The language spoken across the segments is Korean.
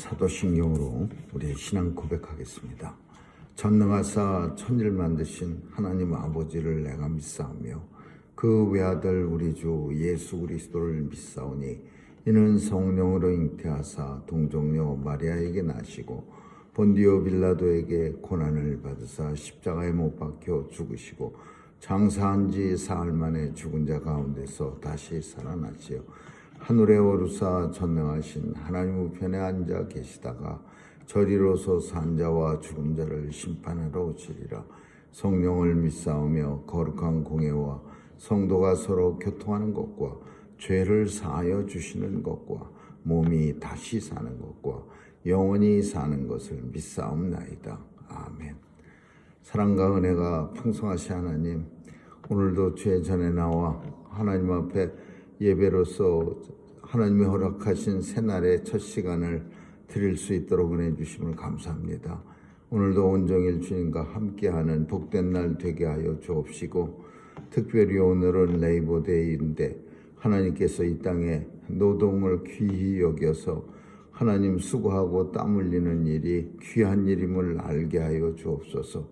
사도신경으로 우리의 신앙 고백하겠습니다. 전능하사 천지를 만드신 하나님 아버지를 내가 믿사오며 그 외아들 우리 주 예수 그리스도를 믿사오니 이는 성령으로 잉태하사 동정녀 마리아에게 나시고 본디오 빌라도에게 고난을 받으사 십자가에 못 박혀 죽으시고 장사한 지 사흘 만에 죽은 자 가운데서 다시 살아나시어 하늘에 오르사 전능하신 하나님 우편에 앉아 계시다가 저리로서 산 자와 죽은 자를 심판하러 오시리라. 성령을 믿사오며 거룩한 공예와 성도가 서로 교통하는 것과 죄를 사하여 주시는 것과 몸이 다시 사는 것과 영원히 사는 것을 믿사옵나이다. 아멘. 사랑과 은혜가 풍성하신 하나님, 오늘도 죄 전에 나와 하나님 앞에 예배로서 하나님이 허락하신 새날의 첫 시간을 드릴 수 있도록 은혜 주심을 감사합니다. 오늘도 온종일 주님과 함께하는 복된 날 되게 하여 주옵시고, 특별히 오늘은 레이버데이인데 하나님께서 이 땅에 노동을 귀히 여겨서 하나님 수고하고 땀 흘리는 일이 귀한 일임을 알게 하여 주옵소서.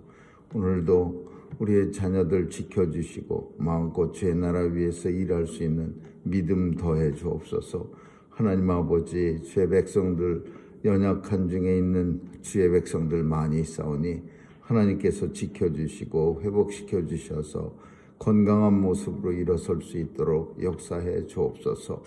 오늘도 우리의 자녀들 지켜주시고 마음껏 주의 나라 위해서 일할 수 있는 믿음 더해 주옵소서. 하나님 아버지, 주의 백성들, 연약한 중에 있는 주의 백성들 많이 있사오니 하나님께서 지켜주시고 회복시켜 주셔서 건강한 모습으로 일어설 수 있도록 역사해 주옵소서.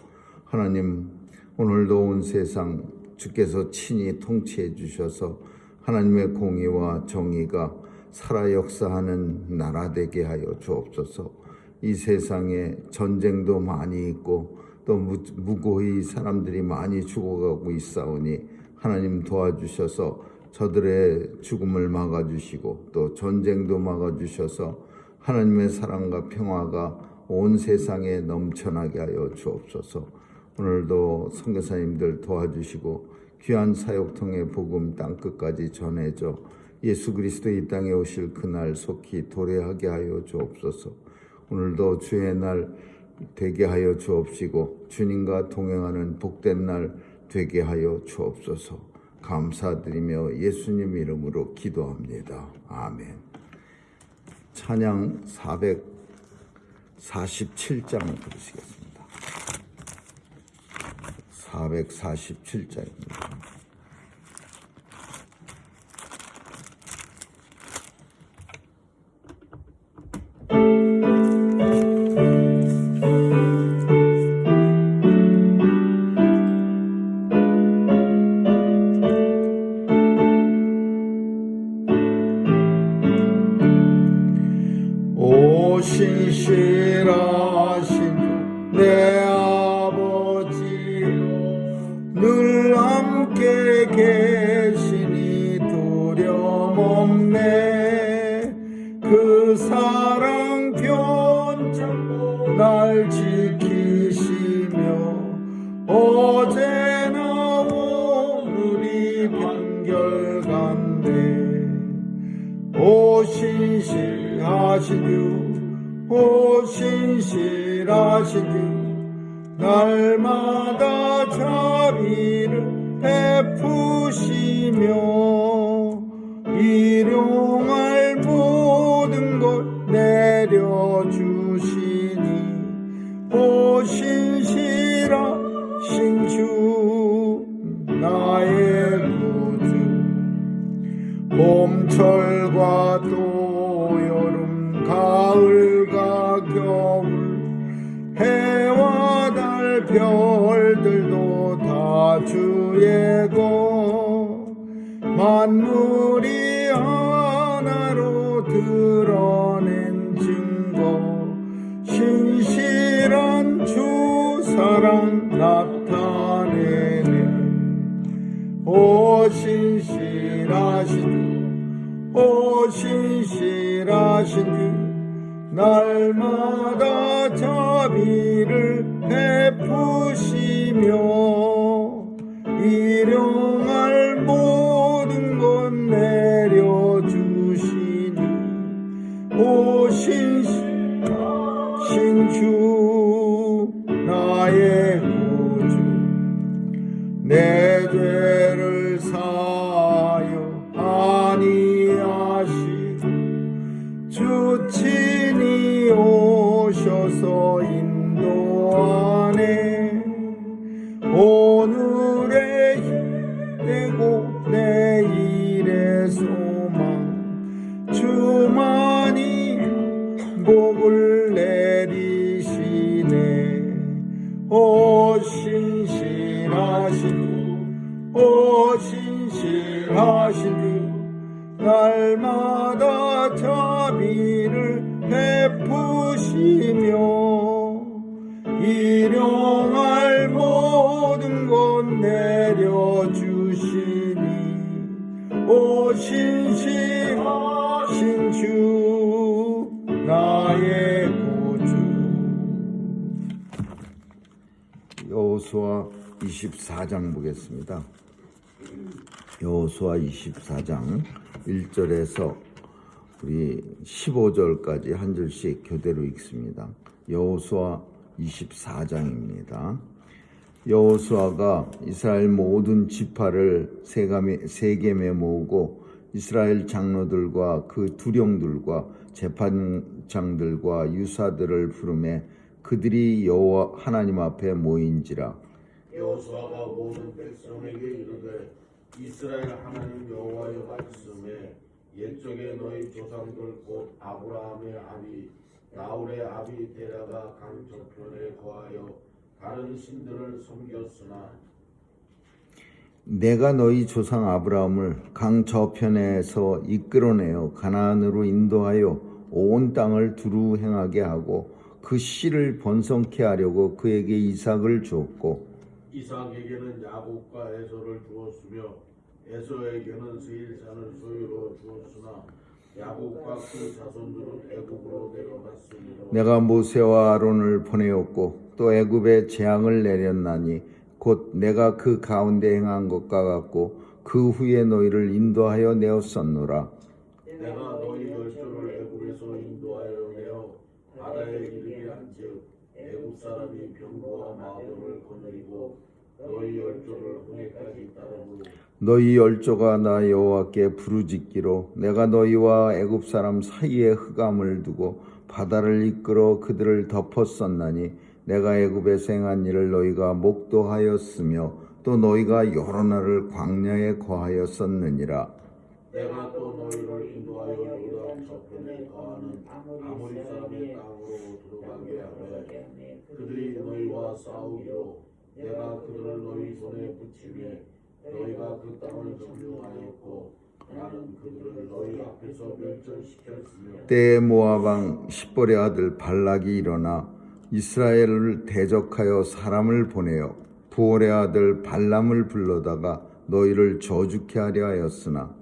하나님, 오늘도 온 세상 주께서 친히 통치해 주셔서 하나님의 공의와 정의가 살아 역사하는 나라 되게 하여 주옵소서. 이 세상에 전쟁도 많이 있고 또 무고히 사람들이 많이 죽어가고 있사오니 하나님 도와주셔서 저들의 죽음을 막아주시고 또 전쟁도 막아주셔서 하나님의 사랑과 평화가 온 세상에 넘쳐나게 하여 주옵소서. 오늘도 선교사님들 도와주시고 귀한 사역 통해 복음 땅끝까지 전해져 예수 그리스도 이 땅에 오실 그날 속히 도래하게 하여 주옵소서. 오늘도 주의 날 되게 하여 주옵시고 주님과 동행하는 복된 날 되게 하여 주옵소서. 감사드리며 예수님 이름으로 기도합니다. 아멘. 찬양 447장 부르시겠습니다. 447장입니다. 신실하신 내 아버지여, 늘 함께 계시니 두려움 없네. 그 사랑 편찮고 날 지키시며 어제나 오늘이 한결같네. 오 신실하신 주, 오 신실하신 주, 날마다 자비를 베푸시며 일용할 모든 걸 내려주시니 오 신실하신 주, 나의 구주. 봄철과 또 여름 가을과 겨울 해와 달 별들도 다 주의 것, 만물이 하나로 드러낸 증거, 신실한 주 사랑 나타내네. 오 신실하신 주, 오 신실하신 주, 날마다 자비를 베푸시며 일용할 모든 것 내려주시니 오 신실하신 주, 나의 구주. 내 죄를 오늘의 힘 되고 내일의 소망 주만이 복을 내리시네. 오 신실하신 주 날마다 자비를 베푸시며 일용할 모든 것 내려주시니 오 신실하신 주 나의 구주. 여호수아 24장 보겠습니다. 여호수아 24장 1절에서 우리 15절까지 한 절씩 교대로 읽습니다. 여호수아 24장입니다. 여호수아가 이스라엘 모든 지파를 세겜에 모으고 이스라엘 장로들과 그 두령들과 재판장들과 유사들을 부르매 그들이 여호와 하나님 앞에 모인지라. 여호수아가 모든 백성에게 이르되 이스라엘 하나님 여호와의 말씀에 옛적에 너희 조상들 곧 아브라함의 아비 나홀의 아비 데라가 강 저편에 거하여 다른 신들을 섬겼으나 내가 너희 조상 아브라함을 강 저편에서 이끌어내어 가나안으로 인도하여 온 땅을 두루 행하게 하고 그 씨를 번성케 하려고 그에게 이삭을 주었고 이삭에게는 야곱과 에서를 주었으며 에서에게는 세일산을 소유로 주었으나 야곱과 그 자손들은 애굽으로 내려갔으므로 내가 모세와 아론을 보내었고 또 애굽에 재앙을 내렸나니 곧 내가 그 가운데 행한 것과 같고 그 후에 너희를 인도하여 내었었노라. 내가 너희 열조를 애굽에서 인도하여 내어 바다에 이르게 한즉 애굽 사람이 병거와 마병을 거느리고 너희 열조를 홍해까지 따르고 너희 열조가 나 여호와께 부르짖기로 내가 너희와 애굽 사람 사이에 흑암을 두고 바다를 이끌어 그들을 덮었었나니 내가 애굽에서 행한 일을 너희가 목도하였으며 또 너희가 여러 날을 광야에 거하였었느니라. 내가 또 너희를 인도하여 요단 저편에 거하는 아모리 사람의 땅으로 들어가게 하되 그들이 너희와 싸우기로 내가 그들을 너희 손에 붙이매 너희가 그 땅을 점령하였고 나는 그들을 너희 앞에서 멸절시켰으며 때에 모압 왕 십볼의 아들 발락이 일어나 이스라엘을 대적하여 사람을 보내어 부올의 아들 발람을 불러다가 너희를 저주케 하려 하였으나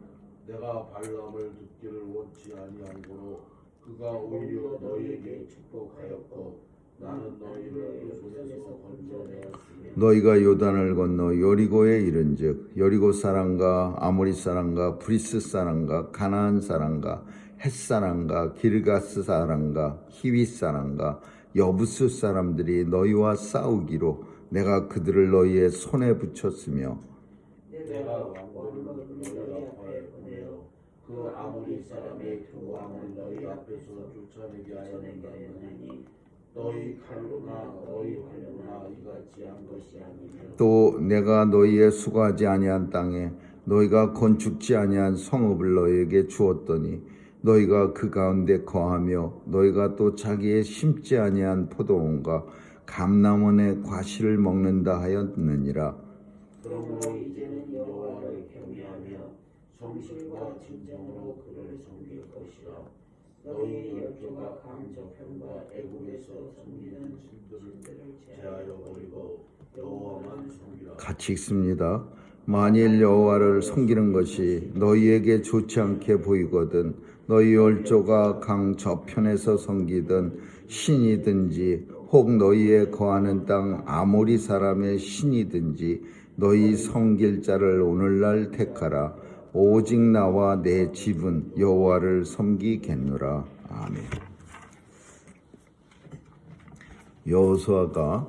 내가 발람을 듣기를 원치 아니하므로 그가 오히려 너희에게 축복하였고 나는 너희를 그 손에서 건져내었으며 너희가 요단을 건너 여리고에 이른즉 여리고 사람과 아모리 사람과 브리스 사람과 가나안 사람과 헷 사람과 길가스 사람과 히윗 사람과 여부스 사람들이 너희와 싸우기로 내가 그들을 너희의 손에 붙였으며 내가 왕권을 너희 앞에 보내어 그 아모리 사람의 그 왕을 너희 앞에서 쫓아내게 하였느니 너희 칼로나 너희 활로나 이같이 한 것이 아니며 또 내가 너희의 수고하지 아니한 땅에 너희가 건축지 아니한 성읍을 너희에게 주었더니 너희가 그 가운데 거하며 너희가 또 자기의 심지 아니한 포도원과 감람원의 과실을 먹는다 하였느니라. 그러므로 이제는 여호와를 경외하며 성실과 진정으로 그를 섬길 것이라. 너희 열조가 강 저편과 애굽에서 섬기는 신들을 제하여 버리고 여호와만 섬기라. 같이 읽습니다. 만일 여호와를 섬기는 것이 너희에게 좋지 않게 보이거든 너희 열조가 강 저편에서 섬기던 신이든지 혹 너희의 거하는 땅 아모리 사람의 신이든지 너희 섬길 자를 오늘날 택하라. 오직 나와 내 집은 여호와를 섬기겠노라. 아멘. 여호수아가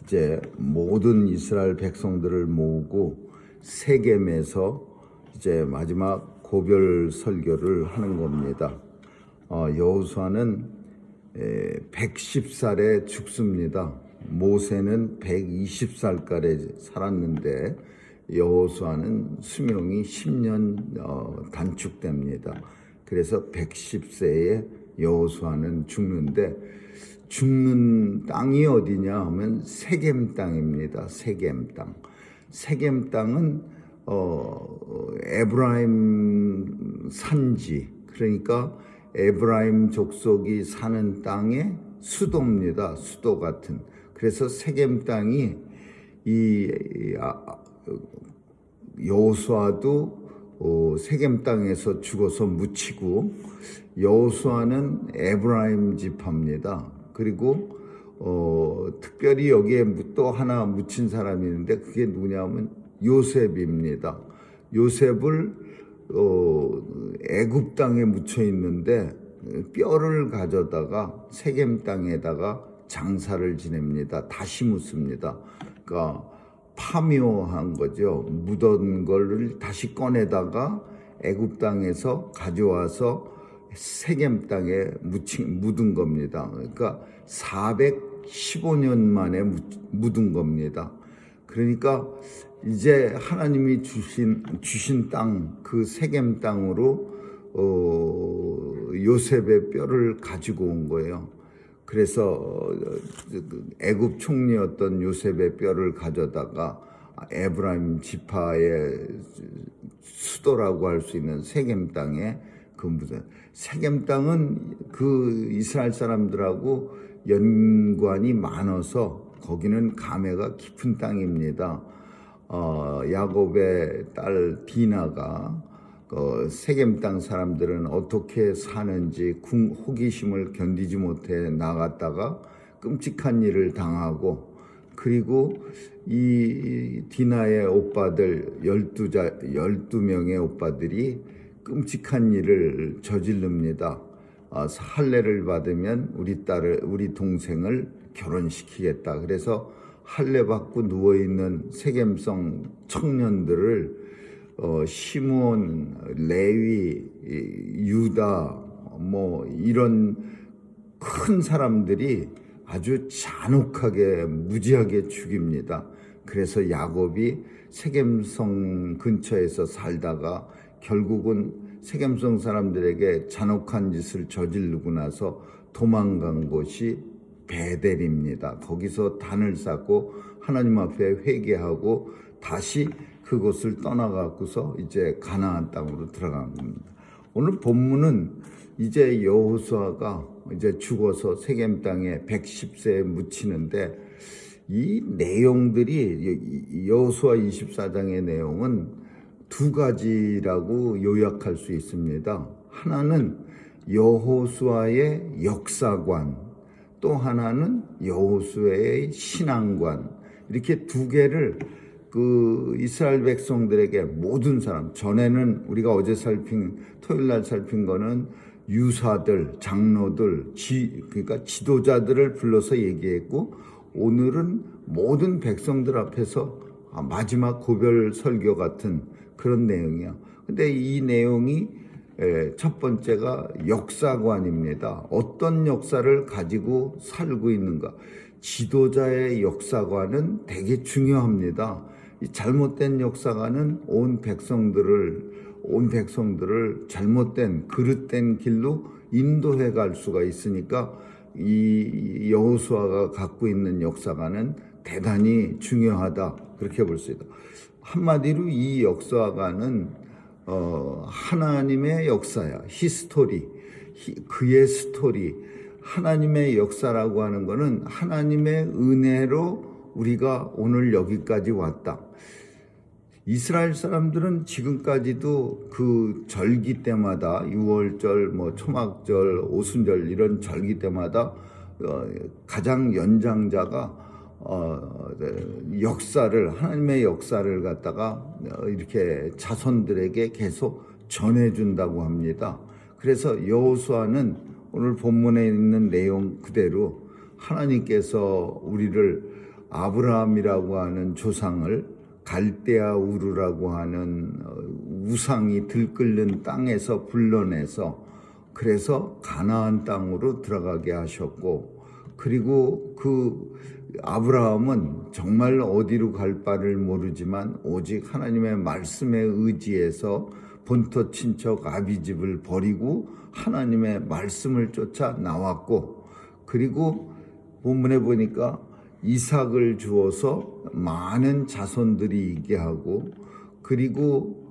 이제 모든 이스라엘 백성들을 모으고 세겜에서 이제 마지막 고별 설교를 하는 겁니다. 여호수아는 110살에 죽습니다. 모세는 120살까지 살았는데 여호수아는 수명이 10년 단축됩니다. 그래서 110세에 여호수아는 죽는데 죽는 땅이 어디냐 하면 세겜 땅입니다. 세겜 땅. 세겜 땅은 에브라임 산지, 그러니까 에브라임 족속이 사는 땅의 수도입니다. 수도 같은. 그래서 세겜 땅이 여호수아도 세겜 땅에서 죽어서 묻히고, 여호수아는 에브라임 지파입니다. 그리고 특별히 여기에 또 하나 묻힌 사람이 있는데 그게 누구냐면 요셉입니다. 요셉을 애굽 땅에 묻혀 있는데 뼈를 가져다가 세겜 땅에다가 장사를 지냅니다. 다시 묻습니다. 그러니까 파묘한 거죠. 묻은 거를 다시 꺼내다가 애굽 땅에서 가져와서 세겜 땅에 묻은 겁니다. 그러니까 415년 만에 묻은 겁니다. 그러니까 이제 하나님이 주신 땅, 그 세겜 땅으로 요셉의 뼈를 가지고 온 거예요. 그래서 애굽 총리였던 요셉의 뼈를 가져다가 에브라임 지파의 수도라고 할 수 있는 세겜 땅에 세겜 땅은 그 이스라엘 사람들하고 연관이 많아서 거기는 감회가 깊은 땅입니다. 야곱의 딸 디나가 세겜 땅 사람들은 어떻게 사는지 호기심을 견디지 못해 나갔다가 끔찍한 일을 당하고, 그리고 이 디나의 오빠들 12명의 오빠들이 끔찍한 일을 저지릅니다. 할례를 받으면 우리 동생을 결혼시키겠다. 그래서 할례 받고 누워있는 세겜성 청년들을 시므온, 레위, 유다 이런 큰 사람들이 아주 잔혹하게 무지하게 죽입니다. 그래서 야곱이 세겜성 근처에서 살다가 결국은 세겜성 사람들에게 잔혹한 짓을 저지르고 나서 도망간 곳이 베델입니다. 거기서 단을 쌓고 하나님 앞에 회개하고 다시 그곳을 떠나가고서 이제 가나안 땅으로 들어간 겁니다. 오늘 본문은 이제 여호수아가 이제 죽어서 세겜 땅에 110세에 묻히는데, 이 내용들이 여호수아 24장의 내용은 두 가지라고 요약할 수 있습니다. 하나는 여호수아의 역사관, 또 하나는 여호수아의 신앙관, 이렇게 두 개를 그 이스라엘 백성들에게 모든 사람, 전에는 우리가 어제 토요일 날 살핀 거는 유사들, 장로들, 그러니까 지도자들을 불러서 얘기했고, 오늘은 모든 백성들 앞에서 마지막 고별 설교 같은 그런 내용이야. 근데 이 내용이 첫 번째가 역사관입니다. 어떤 역사를 가지고 살고 있는가. 지도자의 역사관은 되게 중요합니다. 이 잘못된 역사관은 온 백성들을 잘못된 그릇된 길로 인도해 갈 수가 있으니까 이 여호수아가 갖고 있는 역사관은 대단히 중요하다, 그렇게 볼 수 있다. 한마디로 이 역사관은 하나님의 역사야. 히스토리, 그의 스토리. 하나님의 역사라고 하는 것은 하나님의 은혜로 우리가 오늘 여기까지 왔다. 이스라엘 사람들은 지금까지도 그 절기 때마다 유월절, 초막절, 오순절 이런 절기 때마다 가장 연장자가 하나님의 역사를 갖다가 이렇게 자손들에게 계속 전해준다고 합니다. 그래서 여호수아는 오늘 본문에 있는 내용 그대로 하나님께서 우리를 아브라함이라고 하는 조상을 갈대아 우르라고 하는 우상이 들끓는 땅에서 불러내서 그래서 가나안 땅으로 들어가게 하셨고, 그리고 그 아브라함은 정말 어디로 갈 바를 모르지만 오직 하나님의 말씀에 의지해서 본토 친척 아비집을 버리고 하나님의 말씀을 쫓아 나왔고, 그리고 본문에 보니까 이삭을 주어서 많은 자손들이 있게 하고, 그리고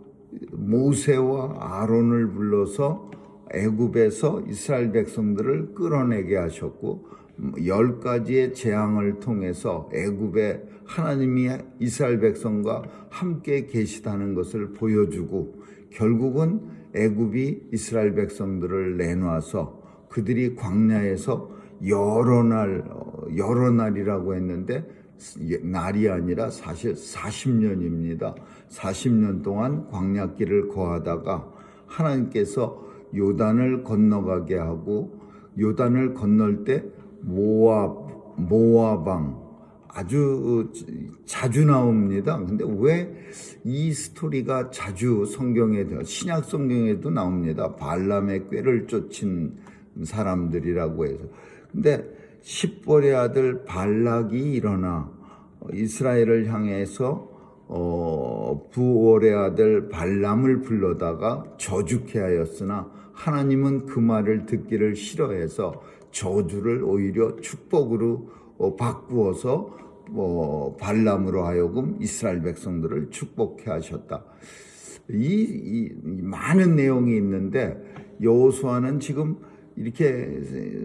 모세와 아론을 불러서 애굽에서 이스라엘 백성들을 끌어내게 하셨고, 10가지의 재앙을 통해서 애굽에 하나님이 이스라엘 백성과 함께 계시다는 것을 보여주고, 결국은 애굽이 이스라엘 백성들을 내놔서 그들이 광야에서 여러 날이라고 했는데 날이 아니라 사실 40년입니다. 40년 동안 광야길을 거하다가 하나님께서 요단을 건너가게 하고, 요단을 건널 때 모아방 아주 자주 나옵니다. 근데 왜 이 스토리가 자주 신약 성경에도 나옵니다. 발람의 꾀를 쫓은 사람들이라고 해서. 근데 십볼의 아들 발락이 일어나 이스라엘을 향해서 부올의 아들 발람을 불러다가 저주케 하였으나 하나님은 그 말을 듣기를 싫어해서 저주를 오히려 축복으로 바꾸어서 발람으로 하여금 이스라엘 백성들을 축복해 하셨다. 이 많은 내용이 있는데 여호수아는 지금 이렇게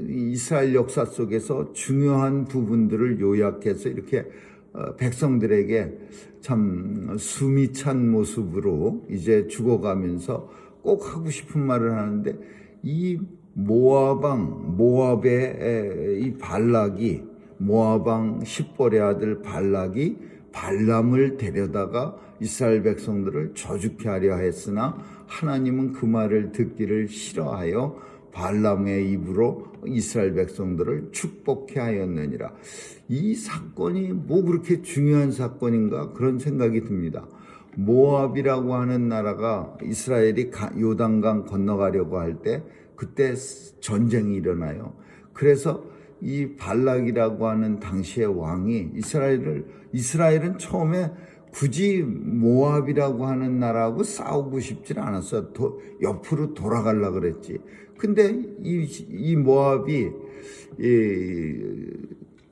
이스라엘 역사 속에서 중요한 부분들을 요약해서 이렇게 백성들에게 참 숨이 찬 모습으로 이제 죽어가면서 꼭 하고 싶은 말을 하는데, 이 모압의 이 발락이, 모압왕 십볼의 아들 발락이 발람을 데려다가 이스라엘 백성들을 저주케 하려 했으나 하나님은 그 말을 듣기를 싫어하여 발람의 입으로 이스라엘 백성들을 축복케 하였느니라. 이 사건이 뭐 그렇게 중요한 사건인가 그런 생각이 듭니다. 모압이라고 하는 나라가 이스라엘이 요단강 건너가려고 할 때 그때 전쟁이 일어나요. 그래서 이 발락이라고 하는 당시의 왕이 이스라엘은 처음에 굳이 모압이라고 하는 나라하고 싸우고 싶지 않았어요. 옆으로 돌아가려고 그랬지. 근데 이 모압이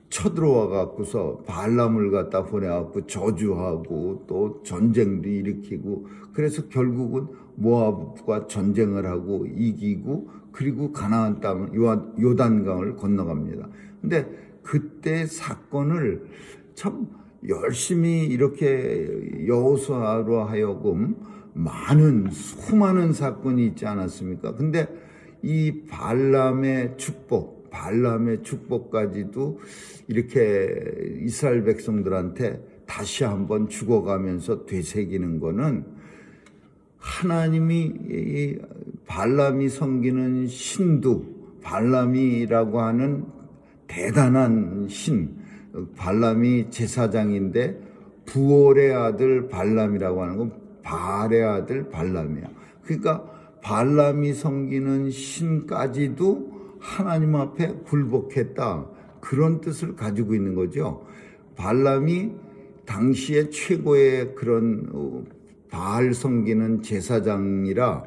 쳐들어와 갖고서 발람을 갖다 보내갖고 저주하고 또 전쟁도 일으키고, 그래서 결국은 모압과 전쟁을 하고 이기고, 그리고 가나안 땅 요단강을 건너갑니다. 근데 그때 사건을 참 열심히 이렇게 여호수아로 하여금 수많은 사건이 있지 않았습니까? 근데 이 발람의 축복까지도 이렇게 이스라엘 백성들한테 다시 한번 죽어가면서 되새기는 거는, 하나님이 발람이 섬기는 신두, 발람이라고 하는 대단한 신, 발람이 제사장인데 부올의 아들 발람이라고 하는 건 바알의 아들 발람이야. 그러니까 발람이 섬기는 신까지도 하나님 앞에 굴복했다, 그런 뜻을 가지고 있는 거죠. 발람이 당시에 최고의 그런 바알 섬기는 제사장이라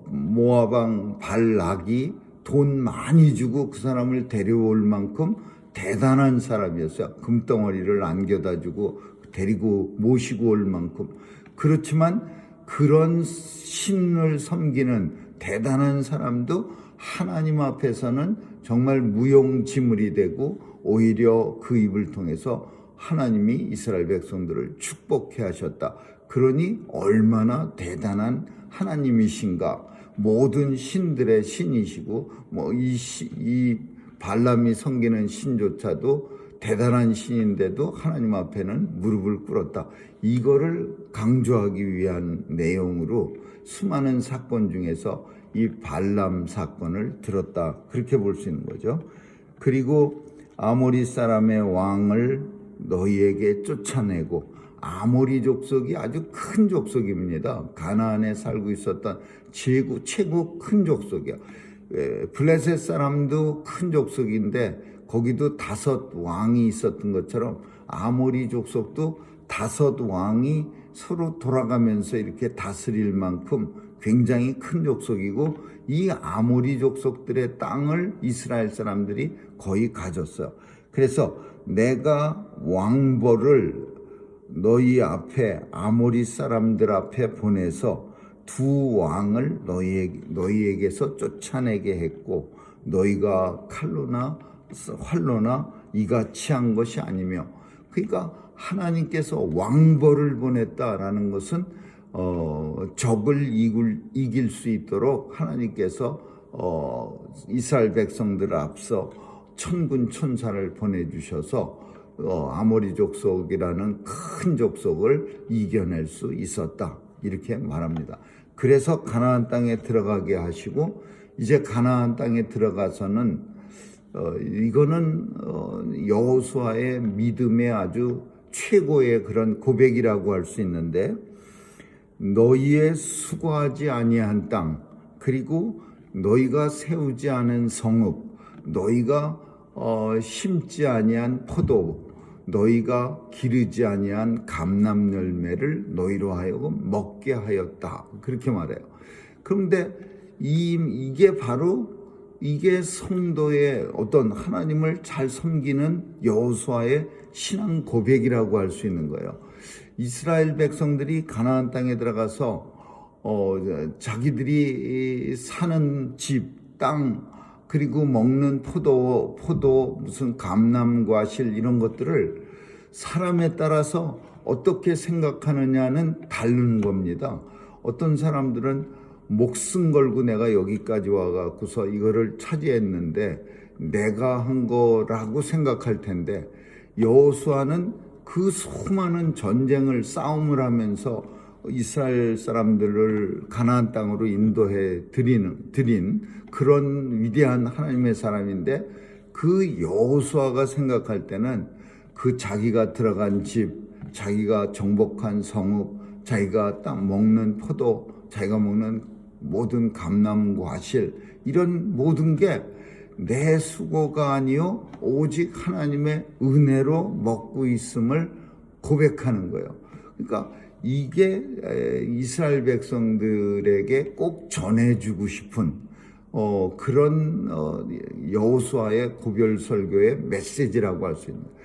모압왕 발락이 돈 많이 주고 그 사람을 데려올 만큼 대단한 사람이었어요. 금덩어리를 안겨다 주고 데리고 모시고 올 만큼. 그렇지만 그런 신을 섬기는 대단한 사람도 하나님 앞에서는 정말 무용지물이 되고, 오히려 그 입을 통해서 하나님이 이스라엘 백성들을 축복해 하셨다. 그러니 얼마나 대단한 하나님이신가. 모든 신들의 신이시고, 이 발람이 섬기는 신조차도 대단한 신인데도 하나님 앞에는 무릎을 꿇었다. 이거를 강조하기 위한 내용으로 수많은 사건 중에서 이 발람 사건을 들었다, 그렇게 볼 수 있는 거죠. 그리고 아모리 사람의 왕을 너희에게 쫓아내고, 아모리 족속이 아주 큰 족속입니다. 가나안에 살고 있었던 최고 큰 족속이야. 블레셋 사람도 큰 족속인데 거기도 5왕이 있었던 것처럼 아모리 족속도 5왕이 서로 돌아가면서 이렇게 다스릴 만큼 굉장히 큰 족속이고, 이 아모리 족속들의 땅을 이스라엘 사람들이 거의 가졌어요. 그래서 내가 왕벌을 너희 앞에, 아모리 사람들 앞에 보내서 2왕을 너희에게서 쫓아내게 했고, 너희가 칼로나 활로나 이같이 한 것이 아니며, 그러니까 하나님께서 왕벌을 보냈다라는 것은 적을 이길 수 있도록 하나님께서 이스라엘 백성들 앞서 천군 천사를 보내주셔서 아모리 족속이라는 큰 족속을 이겨낼 수 있었다, 이렇게 말합니다. 그래서 가나안 땅에 들어가게 하시고, 이제 가나안 땅에 들어가서는 이거는 여호수아의 믿음의 아주 최고의 그런 고백이라고 할 수 있는데, 너희의 수고하지 아니한 땅, 그리고 너희가 세우지 않은 성읍, 너희가 심지 아니한 포도, 너희가 기르지 아니한 감람 열매를 너희로 하여금 먹게 하였다, 그렇게 말해요. 그런데 이게 바로 이게 성도의 어떤 하나님을 잘 섬기는 여호수아의 신앙 고백이라고 할 수 있는 거예요. 이스라엘 백성들이 가나안 땅에 들어가서 자기들이 사는 집, 땅, 그리고 먹는 포도 무슨 감람과실 이런 것들을 사람에 따라서 어떻게 생각하느냐는 다른 겁니다. 어떤 사람들은 목숨 걸고 내가 여기까지 와갖고서 이거를 차지했는데 내가 한 거라고 생각할 텐데, 여호수아는 그 수많은 전쟁을 싸움을 하면서 이스라엘 사람들을 가나안 땅으로 인도해 드린 그런 위대한 하나님의 사람인데, 그 여호수아가 생각할 때는 그 자기가 들어간 집, 자기가 정복한 성읍, 자기가 딱 먹는 포도, 자기가 먹는 모든 감람과실, 이런 모든 게 내 수고가 아니요 오직 하나님의 은혜로 먹고 있음을 고백하는 거예요. 그러니까 이게 이스라엘 백성들에게 꼭 전해주고 싶은 그런 여호수아의 고별 설교의 메시지라고 할 수 있는 거예요.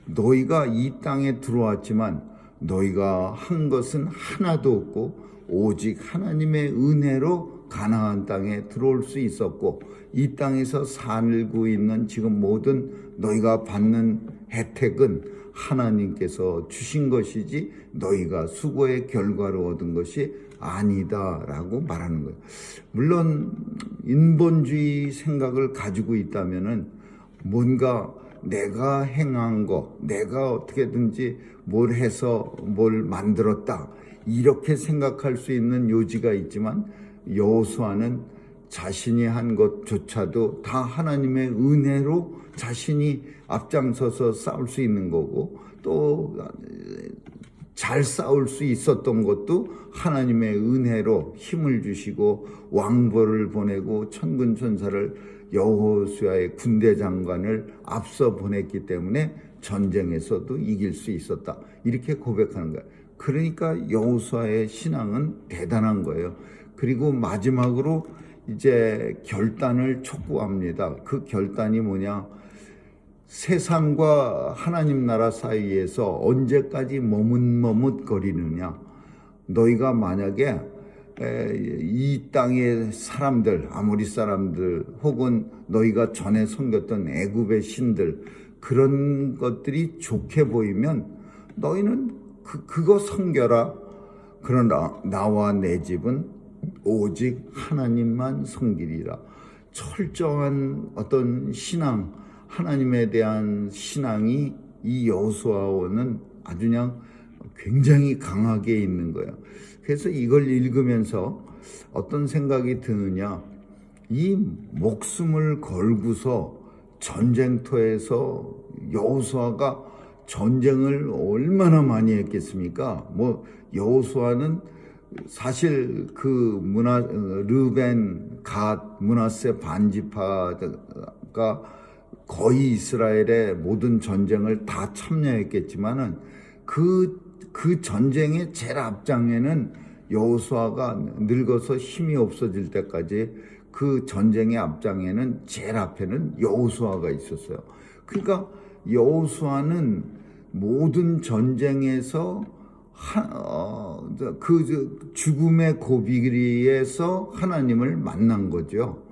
너희가 이 땅에 들어왔지만 너희가 한 것은 하나도 없고 오직 하나님의 은혜로 가나안 땅에 들어올 수 있었고, 이 땅에서 살고 있는 지금 모든 너희가 받는 혜택은 하나님께서 주신 것이지 너희가 수고의 결과로 얻은 것이 아니다라고 말하는 거예요. 물론 인본주의 생각을 가지고 있다면은 뭔가 내가 행한 거, 내가 어떻게든지 뭘 해서 뭘 만들었다, 이렇게 생각할 수 있는 요지가 있지만, 여호수아는 자신이 한 것조차도 다 하나님의 은혜로 자신이 앞장서서 싸울 수 있는 거고, 또 잘 싸울 수 있었던 것도 하나님의 은혜로 힘을 주시고 왕벌을 보내고 천군 천사를, 여호수아의 군대 장관을 앞서 보냈기 때문에 전쟁에서도 이길 수 있었다, 이렇게 고백하는 거예요. 그러니까 여호수아의 신앙은 대단한 거예요. 그리고 마지막으로 이제 결단을 촉구합니다. 그 결단이 뭐냐? 세상과 하나님 나라 사이에서 언제까지 머뭇머뭇거리느냐? 너희가 만약에 이 땅의 사람들, 아모리 사람들, 혹은 너희가 전에 섬겼던 애굽의 신들, 그런 것들이 좋게 보이면 너희는 그거 섬겨라. 그러나 나와 내 집은 오직 하나님만 섬기리라. 철저한 어떤 신앙, 하나님에 대한 신앙이 이 여호수아는 아주 그냥 굉장히 강하게 있는 거예요. 그래서 이걸 읽으면서 어떤 생각이 드느냐, 이 목숨을 걸고서 전쟁터에서 여호수아가 전쟁을 얼마나 많이 했겠습니까? 여호수아는 사실 그 르벤, 갓, 므낫세 반지파가 거의 이스라엘의 모든 전쟁을 다 참여했겠지만은 그 전쟁의 제일 앞장에는 여호수아가 늙어서 힘이 없어질 때까지 그 전쟁의 앞장에는 제일 앞에는 여호수아가 있었어요. 그러니까 여호수아는 모든 전쟁에서 그 죽음의 고비에서 하나님을 만난 거죠.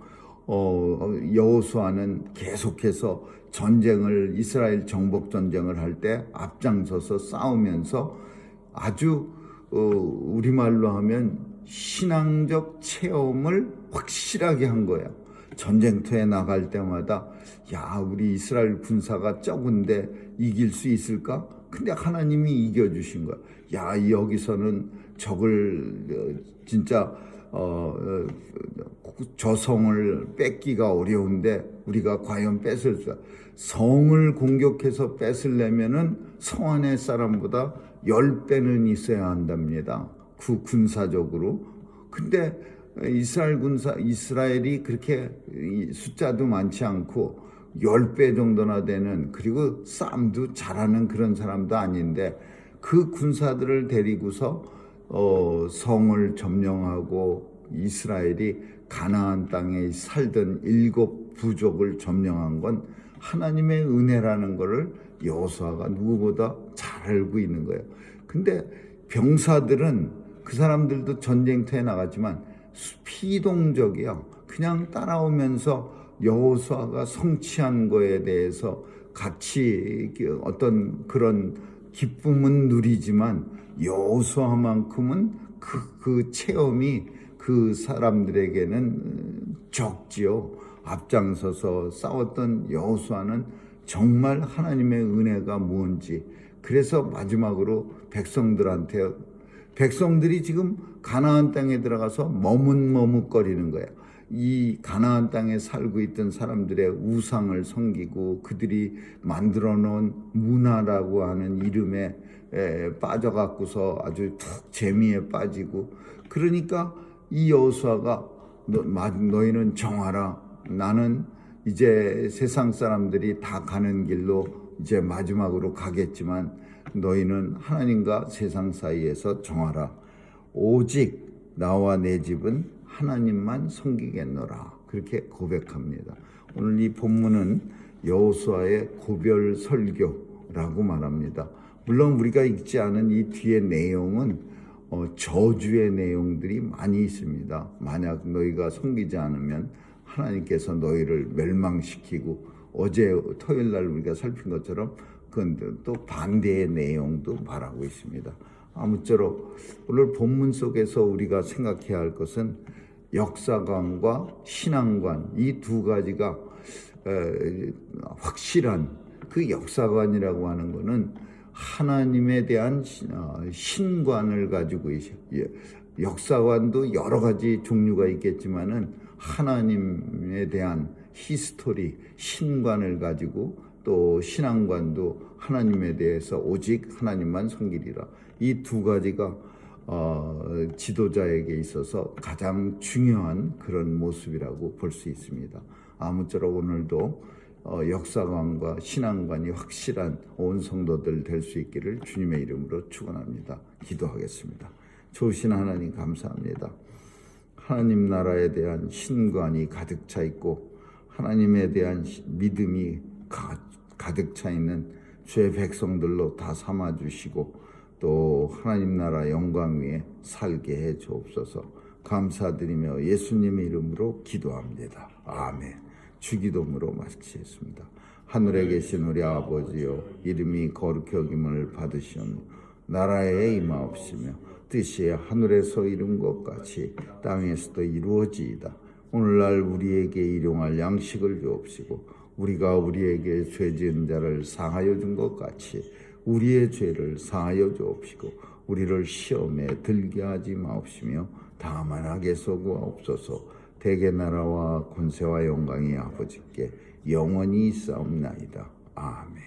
여호수아는 계속해서 전쟁을 이스라엘 정복 전쟁을 할 때 앞장서서 싸우면서 아주 우리말로 하면 신앙적 체험을 확실하게 한 거예요. 전쟁터에 나갈 때마다 야, 우리 이스라엘 군사가 적은데 이길 수 있을까? 근데 하나님이 이겨주신 거야. 야, 여기서는 적을 진짜 저 성을 뺏기가 어려운데 우리가 과연 뺏을 수? 성을 공격해서 뺏으려면은 성 안의 사람보다 10배는 있어야 한답니다. 그 군사적으로. 근데 이스라엘이 그렇게 숫자도 많지 않고 10배 정도나 되는, 그리고 싸움도 잘하는 그런 사람도 아닌데 그 군사들을 데리고서 성을 점령하고 이스라엘이 가나안 땅에 살던 7 부족을 점령한 건 하나님의 은혜라는 것을 여호수아가 누구보다 잘 알고 있는 거예요. 근데 병사들은 그 사람들도 전쟁터에 나갔지만 피동적이요. 그냥 따라오면서 여호수아가 성취한 거에 대해서 같이 어떤 그런 기쁨은 누리지만 여호수아만큼은 그 체험이 그 사람들에게는 적지요. 앞장서서 싸웠던 여호수아는 정말 하나님의 은혜가 무언지, 그래서 마지막으로 백성들이 지금 가나안 땅에 들어가서 머뭇머뭇거리는 거예요. 이 가나안 땅에 살고 있던 사람들의 우상을 섬기고 그들이 만들어 놓은 문화라고 하는 이름에 빠져갖고서 아주 툭 재미에 빠지고, 그러니까 이 여호수아가 너희는 정하라. 나는 이제 세상 사람들이 다 가는 길로 이제 마지막으로 가겠지만 너희는 하나님과 세상 사이에서 정하라. 오직 나와 내 집은 하나님만 섬기겠노라. 그렇게 고백합니다. 오늘 이 본문은 여호수아의 고별 설교라고 말합니다. 물론 우리가 읽지 않은 이 뒤의 내용은 저주의 내용들이 많이 있습니다. 만약 너희가 섬기지 않으면 하나님께서 너희를 멸망시키고, 어제 토요일 날 우리가 살핀 것처럼 그건 또 반대의 내용도 말하고 있습니다. 아무쪼록 오늘 본문 속에서 우리가 생각해야 할 것은 역사관과 신앙관, 이 두 가지가 확실한, 그 역사관이라고 하는 것은 하나님에 대한 신관을 가지고 있어요. 역사관도 여러 가지 종류가 있겠지만은 하나님에 대한 히스토리, 신관을 가지고, 또 신앙관도 하나님에 대해서 오직 하나님만 섬기리라. 이 두 가지가 지도자에게 있어서 가장 중요한 그런 모습이라고 볼 수 있습니다. 아무쪼록 오늘도 역사관과 신앙관이 확실한 온 성도들 될 수 있기를 주님의 이름으로 축원합니다. 기도하겠습니다. 좋으신 하나님 감사합니다. 하나님 나라에 대한 신관이 가득 차 있고 하나님에 대한 믿음이 가득 차 있는 주의 백성들로 다 삼아주시고, 또 하나님 나라 영광 위에 살게 해 주옵소서. 감사드리며 예수님의 이름으로 기도합니다. 아멘. 주기도문으로 마치겠습니다. 하늘에 계신 우리 아버지여, 이름이 거룩히 여김을 받으시오며 나라에 임하옵시며 뜻이 하늘에서 이룬 것 같이 땅에서도 이루어지이다. 오늘날 우리에게 일용할 양식을 주옵시고, 우리가 우리에게 죄 지은 자를 사하여 준 것 같이 우리의 죄를 사하여 주옵시고, 우리를 시험에 들게 하지 마옵시며 다만 악에서 구하옵소서. 대개 나라와 권세와 영광이 아버지께 영원히 있사옵나이다. 아멘.